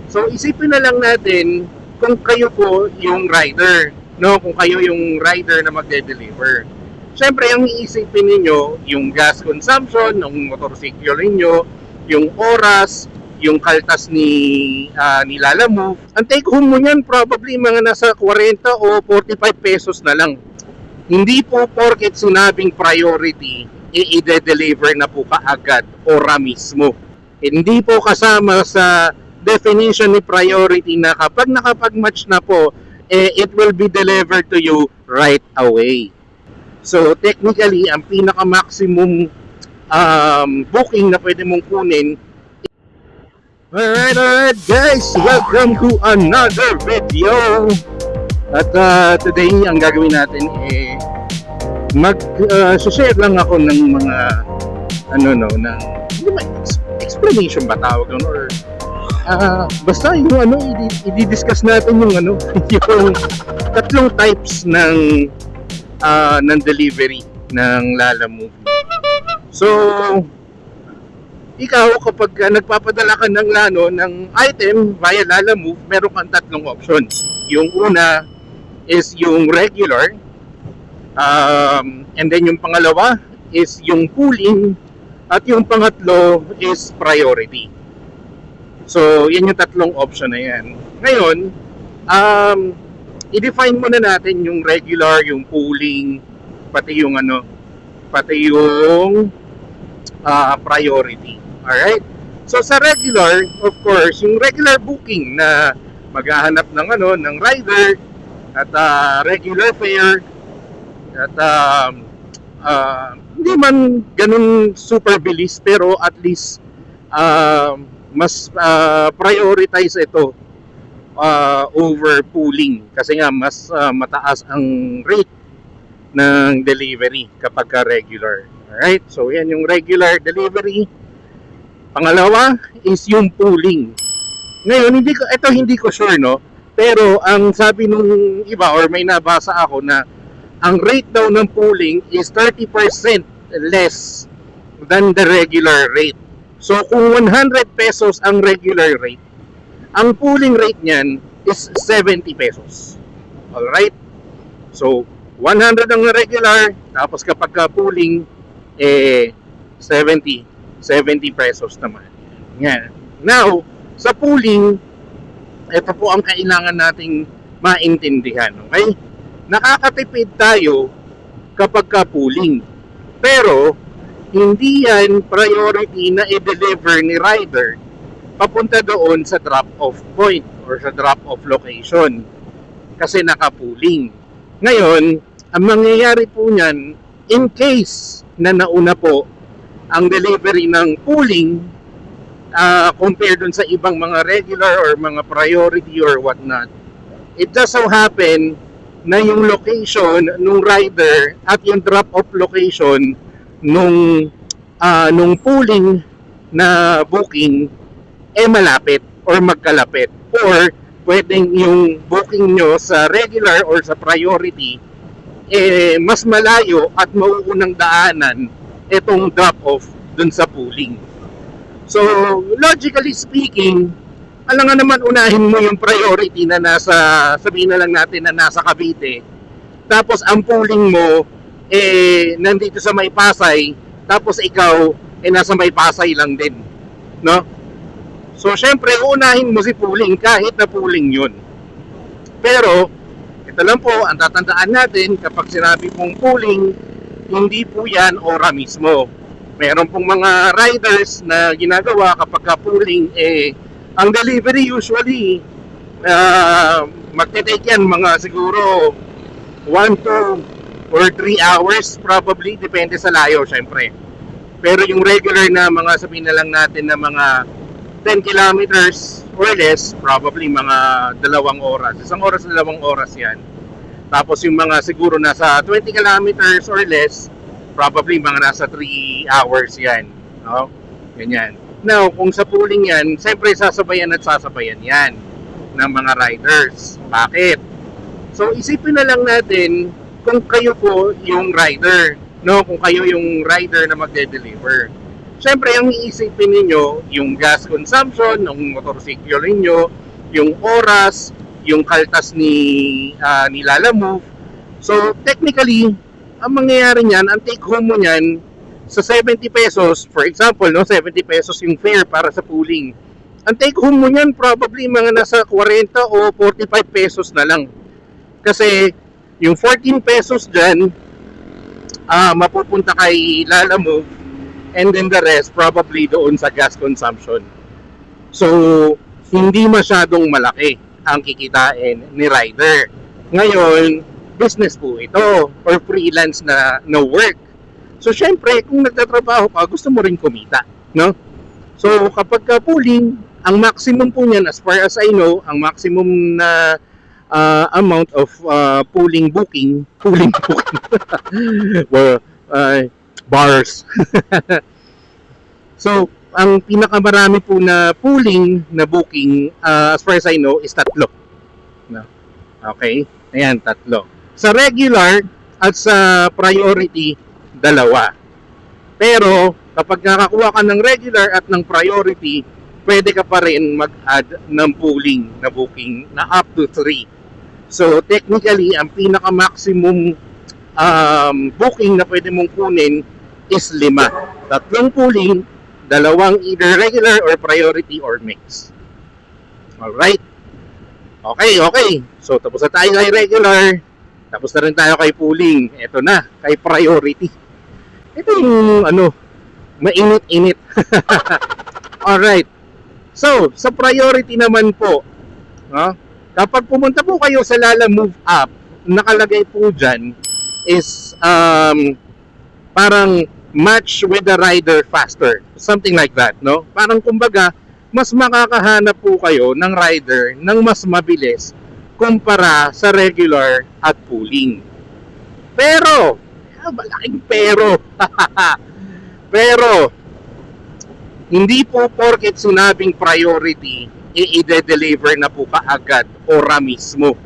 So isipin na lang natin kung kayo po yung rider, no? Kung kayo yung rider na magde-deliver. Siyempre, ang iisipin ninyo, yung gas consumption ng motorsiklo ninyo, yung oras, yung kaltas ni Lalamove. Ang take home mo niyan probably mga nasa 40 o 45 pesos na lang. Hindi po porket sinabing priority, i-deliver na po kaagad ora mismo. Hindi po kasama sa definition ni priority na kapag nakapag-match na po, it will be delivered to you right away. So technically, ang pinaka-maximum booking na pwede mong kunin. Alright guys, welcome to another video. At today, ang gagawin natin mag-share lang ako ng mga explanation ba tawag doon, or basta yung i-discuss natin yung yung tatlong types ng delivery ng Lalamove. So ikaw kapag nagpapadala ka ng item via Lalamove, meron kang tatlong options. Yung una is yung regular, and then yung pangalawa is yung pooling, at yung pangatlo is priority. So yan yung tatlong option na yan. Ngayon, i-define muna natin yung regular, yung pooling, pati yung priority. Alright? So sa regular, of course, yung regular booking na maghahanap ng rider at regular fare at hindi man ganun super bilis, pero at least mas prioritize ito over pooling kasi nga mas mataas ang rate ng delivery kapag regular. Alright, so yan yung regular delivery. Pangalawa is yung pooling. Ngayon, hindi ko sure, no, pero ang sabi nung iba or may nabasa ako na ang rate daw ng pooling is 30% less than the regular rate. So kung 100 pesos ang regular rate, ang pooling rate niyan is 70 pesos. Alright? So, 100 ang regular, tapos kapag pooling, 70 pesos naman. Yan. Now, sa pooling, ito po ang kailangan nating maintindihan. Okay? Nakakatipid tayo kapag pooling. Pero, hindi yan priority na i-deliver ni rider papunta doon sa drop-off point or sa drop-off location kasi naka-pooling. Ngayon, ang mangyayari po niyan, in case na nauna po ang delivery ng pooling compared dun sa ibang mga regular or mga priority or whatnot, it just so happen na yung location nung rider at yung drop-off location nung pooling na booking malapit or magkalapit, or pwedeng yung booking nyo sa regular or sa priority mas malayo at mauunang daanan itong drop-off dun sa pooling. So logically speaking, alam nga naman, unahin mo yung priority na nasa, sabihin na lang natin na nasa Cavite, tapos ang pooling mo nandito sa May Pasay, tapos ikaw nasa May Pasay lang din, no? So, syempre, unahin mo si pooling kahit na pooling yun. Pero, ito lang po, ang tatandaan natin, kapag sinabi pong pooling, hindi po yan ora mismo. Meron pong mga riders na ginagawa kapag pooling, ang delivery usually, magte-take yan mga siguro 1, 2, or 3 hours probably, depende sa layo, syempre. Pero yung regular na mga, sabihin na lang natin na mga 10 kilometers or less, probably mga 2 oras. 1 oras, 2 oras yan. Tapos yung mga siguro nasa 20 kilometers or less, probably mga nasa 3 hours yan. No? Ganyan. Now, kung sa pooling yan, siyempre sasabayan yan ng mga riders. Bakit? So, isipin na lang natin kung kayo po yung rider, no? Kung kayo yung rider na magde-deliver. Siyempre, ang iisipin ninyo, yung gas consumption ng motorsiklo ninyo, yung oras, yung kaltas ni Lalamove. So, technically, ang mangyayari niyan, ang take home mo niyan, sa 70 pesos, for example, no, 70 pesos yung fare para sa pooling. Ang take home mo niyan, probably mga nasa 40 o 45 pesos na lang. Kasi, yung 14 pesos dyan, mapupunta kay Lalamove, and then the rest probably doon sa gas consumption. So, hindi masyadong malaki ang kikitain ni rider. Ngayon, business po ito or freelance na no work. So, syempre, kung nagtatrabaho ka, gusto mo rin kumita, no? So, kapag ka pooling, ang maximum po niyan, as far as I know, ang maximum na amount of pooling booking, well, bars. So, ang pinakamarami po na pooling na booking, as far as I know, is 3. No? Okay? Ayan, 3. Sa regular at sa priority, 2. Pero, kapag nakakuha ka ng regular at ng priority, pwede ka pa rin mag-add ng pooling na booking na up to 3. So, technically, ang pinaka-maximum booking na pwede mong kunin is 5. 3 pooling, 2 either regular or priority or mix. Alright? Okay. So, tapos na tayo kay regular. Tapos na rin tayo kay pooling. Ito na, kay priority. Ito yung, mainit-init. Alright. So, sa priority naman po, kapag pumunta po kayo sa Lalamove app, nakalagay po dyan is parang match with the rider faster. Something like that, no? Parang kumbaga, mas makakahanap po kayo ng rider ng mas mabilis kumpara sa regular at pooling. Pero, malaking pero. Pero, hindi po porket sinabing priority, i-deliver na po kaagad ora mismo.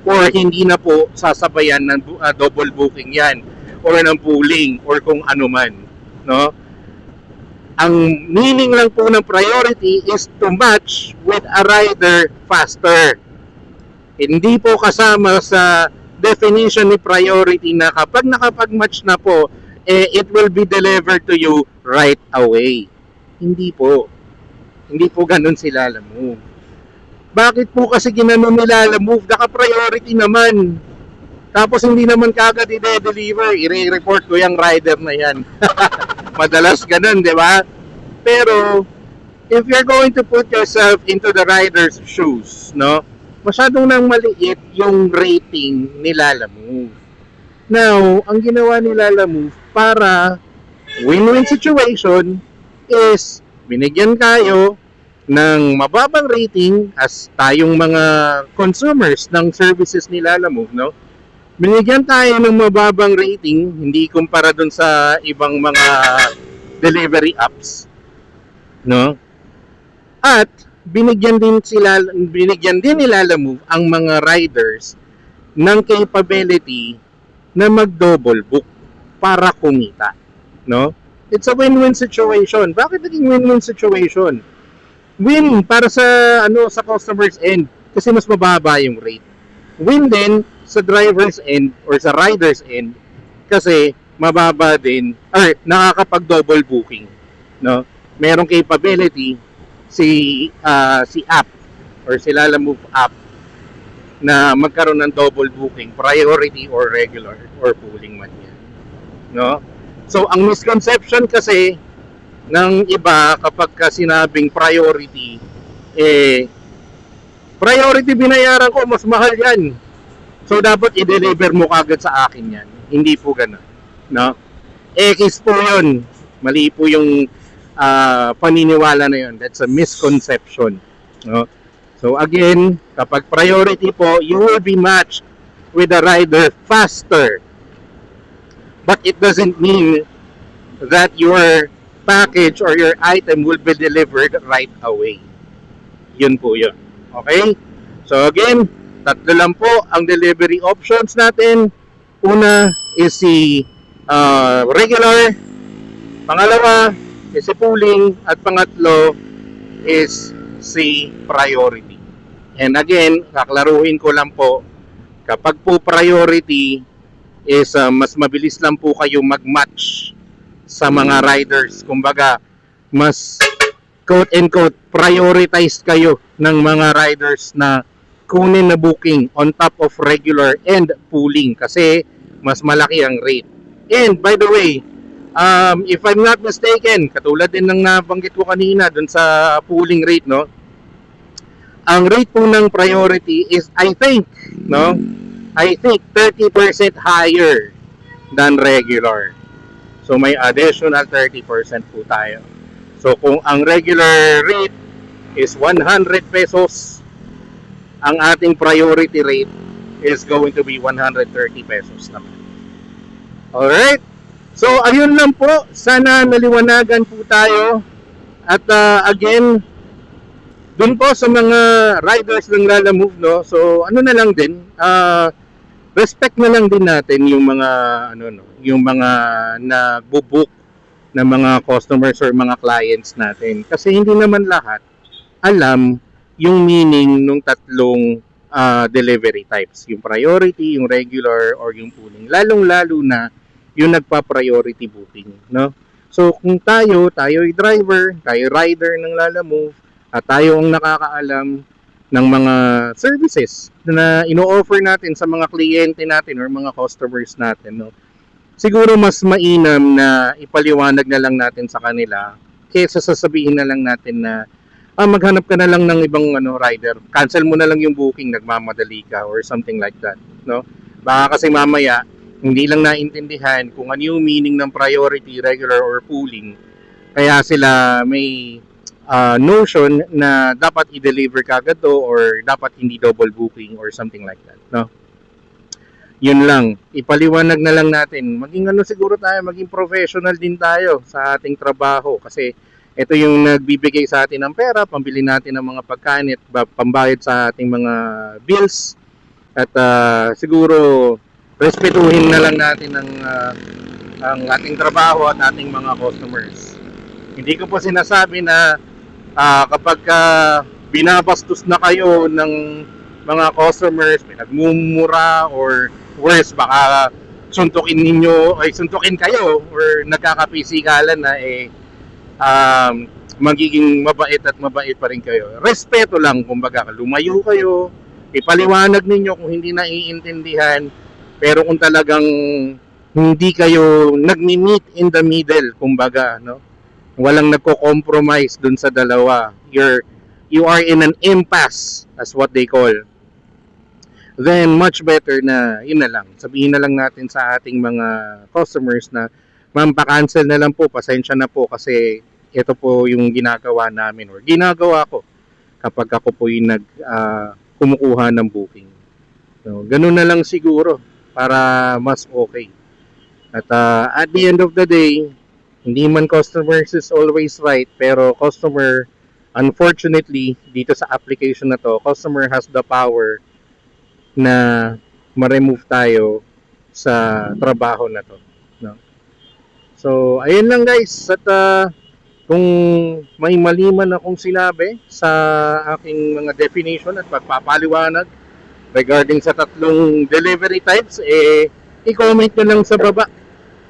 Or hindi na po sasabayan ng double booking yan or ng pooling or kung ano man, no? Ang meaning lang po ng priority is to match with a rider faster. Hindi po kasama sa definition ni priority na kapag nakapag-match na po, it will be delivered to you right away. Hindi po. Hindi po ganun si Lalamove. Bakit po kasi ginanon ni Lalamove? Naka-priority naman. Tapos hindi naman kagad i-deliver. I-report ko yung rider na yan. Madalas ganun, di ba? Pero, if you're going to put yourself into the rider's shoes, no? Masyadong nang maliit yung rating ni Lalamove. Now, ang ginawa ni Lalamove para win-win situation is binigyan kayo ng mababang rating as tayong mga consumers ng services ni Lalamove, no? Binigyan tayo ng mababang rating, hindi kumpara dun sa ibang mga delivery apps, no? At binigyan din ni Lalamove ang mga riders ng capability na mag-double book para kumita, no? It's a win-win situation. Bakit naging win-win situation? Win para sa sa customer's end kasi mas mababa yung rate. Win din sa driver's end or sa rider's end kasi mababa din or nakakapag-double booking, no? Merong capability si app or si Lalamove app na magkaroon ng double booking, priority or regular or pooling man yan, no? So, ang misconception kasi ng iba kapag ka sinabing priority, priority binayaran ko, mas mahal yan. So, dapat i-deliver mo kagad sa akin yan. Hindi po ganun, no? X po yun. Mali po yung paniniwala na yun. That's a misconception, no? So, again, kapag priority po, you will be matched with the rider faster. But it doesn't mean that your package or your item will be delivered right away. Yun po yun. Okay? So again, 3 lang po ang delivery options natin. Una is si regular. Pangalawa is si pooling, at pangatlo is si priority. And again, kaklaruhin ko lang po, kapag po priority is mas mabilis lang po kayo mag-match sa mga riders. Kumbaga, mas quote and quote prioritized kayo ng mga riders na kunin na booking on top of regular and pooling kasi mas malaki ang rate. And by the way, if I'm not mistaken, katulad din ng nabanggit ko kanina dun sa pooling rate, no? Ang rate po ng priority is I think 30% higher than regular. So may additional 30% po tayo. So kung ang regular rate is 100 pesos, ang ating priority rate is going to be 130 pesos naman. Alright? So ayun lang po. Sana naliwanagan po tayo. At again, dun po sa mga riders ng Lalamove, no? So ano na lang din, respect na lang din natin yung mga yung mga nagbo-book na mga customers or mga clients natin kasi hindi naman lahat alam yung meaning ng tatlong delivery types, yung priority, yung regular, or yung pooling, lalong-lalo na yung nagpa-priority booking, no? So kung tayo ay driver, tayo rider ng Lalamove, at tayo ang nakakaalam ng mga services na ino-offer natin sa mga kliyente natin or mga customers natin, no? Siguro mas mainam na ipaliwanag na lang natin sa kanila kaysa sasabihin na lang natin na maghanap ka na lang ng ibang rider, cancel mo na lang yung booking, nagmamadali ka or something like that, no? Baka kasi mamaya hindi lang naintindihan kung ano yung meaning ng priority, regular, or pooling, kaya sila may notion na dapat i-deliver kagad to or dapat hindi double booking or something like that, no? Yun lang, ipaliwanag na lang natin, maging siguro tayo, maging professional din tayo sa ating trabaho kasi ito yung nagbibigay sa atin ng pera, pambili natin ng mga pagkain at pambayad sa ating mga bills, at siguro respetuhin na lang natin ang ating trabaho at ating mga customers. Hindi ko po sinasabi na kapag binabastos na kayo ng mga customers, pinagmumura, or worse, baka suntukin kayo or nagkakapisikalan na magiging mabait at mabait pa rin kayo. Respeto lang, kumbaga, lumayo kayo, ipaliwanag ninyo kung hindi naiintindihan, pero kung talagang hindi kayo nagmi-meet in the middle, kumbaga, no? Walang nagko-compromise dun sa dalawa. You are in an impasse, as what they call. Then much better na yun na lang. Sabihin na lang natin sa ating mga customers na ma'am, pa-cancel na lang po, pasensya na po kasi ito po yung ginagawa namin or ginagawa ko kapag ako po yung kumukuha ng booking. So, ganun na lang siguro para mas okay. At at the end of the day, hindi man customers is always right, pero customer, unfortunately, dito sa application na to, customer has the power na ma-remove tayo sa trabaho na to, no? So, ayun lang guys. At kung may mali man akong sinabi sa aking mga definition at pagpapaliwanag regarding sa tatlong delivery types, i-comment nyo lang sa baba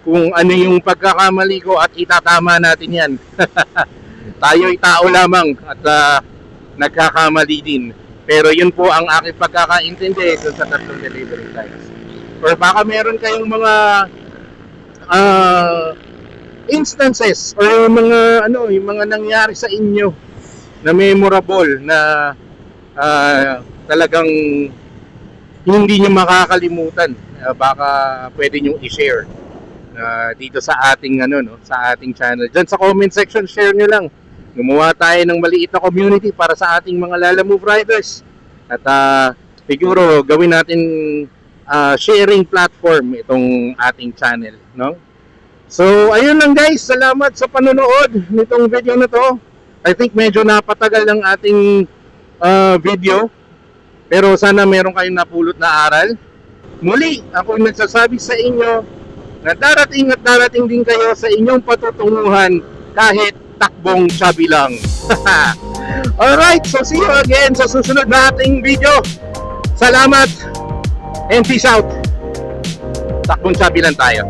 kung ano yung pagkakamali ko at itatama natin yan. Tayo'y tao lamang at nagkakamali din. Pero yun po ang aking pagkakaintindi dun sa tatlong delivery types. Or baka meron kayong mga instances or yung mga nangyari sa inyo na memorable na talagang hindi nyo makakalimutan. Baka pwede nyo i-share dito sa ating sa ating channel. Diyan sa comment section, share nyo lang. Gumawa tayo ng maliit na community para sa ating mga Lalamove riders. At siguro gawin natin sharing platform itong ating channel, no? So, ayun lang guys. Salamat sa panonood nitong video na to. I think medyo napatagal ang ating video. Pero sana meron kayong napulot na aral. Muli, ako nagsasabi sa inyo na darating at darating din kayo sa inyong patutunguhan kahit takbong chubby lang. Alright, so see you again sa susunod na ating video. Salamat and peace out. Takbong chubby lang tayo.